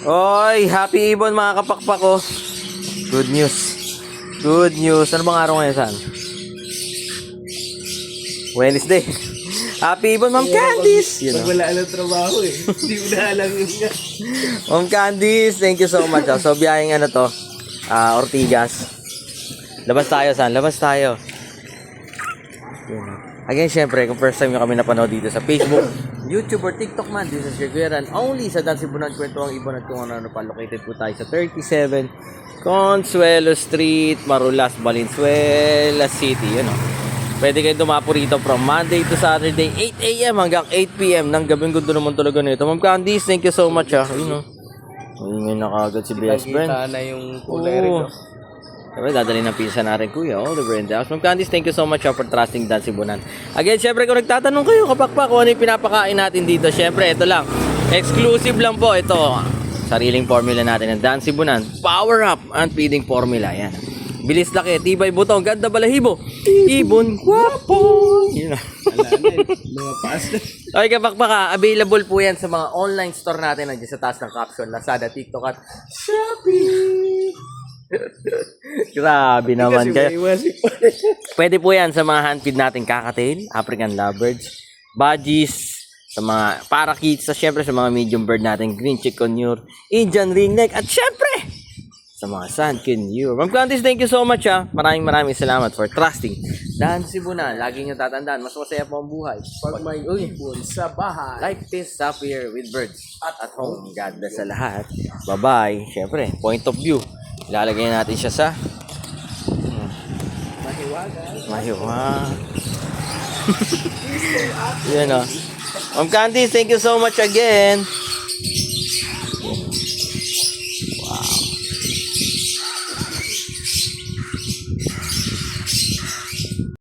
Oy, happy Ibon mga kapakpak ko. Good news. Good news. Ano bang araw ngayon, San? Wednesday. Happy Ibon, Ma'am Candice. Pag wala alam trabaho eh. Hindi mo na alam yun nga. Ma'am Candice, thank you so much. So, biyaheng ano to, Ortigas. Labas tayo, San. Labas tayo. Again, syempre, kung first time nyo kami napanood dito sa Facebook, YouTube or TikTok man, this is your Kuya Ran. Only sa Dan Cebunan, Kwentuang Ibon at kung ano pa. Located po tayo sa 37 Consuelo Street, Marulas, Valenzuela City. Yun o. Pwede kayo dumapo rito from Monday to Saturday, 8 a.m. hanggang 8 p.m. ng gabing gundo naman talaga nito. Ma'am Candice, thank you so much ha. Yun o. Ngayon na kagad si BS Brand. Kita na yung kulay rin. Siyempre, dadalhin ng pizza natin, Kuya. All the brand house. Ma'am Candice, thank you so much for trusting Dan Cebunan. Again, siyempre, kung nagtatanong kayo, kapakpak, kung ano yung pinapakain natin dito, siyempre, ito lang. Exclusive lang po. Ito, sariling formula natin ng Dan Cebunan. Power up and feeding formula. Yan. Bilis laki, tibay butong, ganda balahibo. Ibon, guwapo. Yun na. Mga pasta. Okay, kapakpak, available po yan sa mga online store natin. Nandiyan sa taas ng caption, Lazada, TikTok at Shopee. Grabe naman kayo. Pwede po yan sa mga handfeed natin kakatail, African lovebirds, budgies, sa mga parakeets, sa syempre sa mga medium bird natin, green chickonier, Indian ringneck, at syempre sa mga sunkinure. Ma'am Candice, thank you so much ha. Maraming salamat for trusting Dan Cebunan. Lagi nyo tatandaan, mas masaya po ang buhay Pag may ibon sa bahay. like this happier with birds at home. God bless sa lahat. Bye-bye. Syempre, point of view. Ilalagay natin siya sa mahiwaga. Yan o. Ma'am Candice, thank you so much again.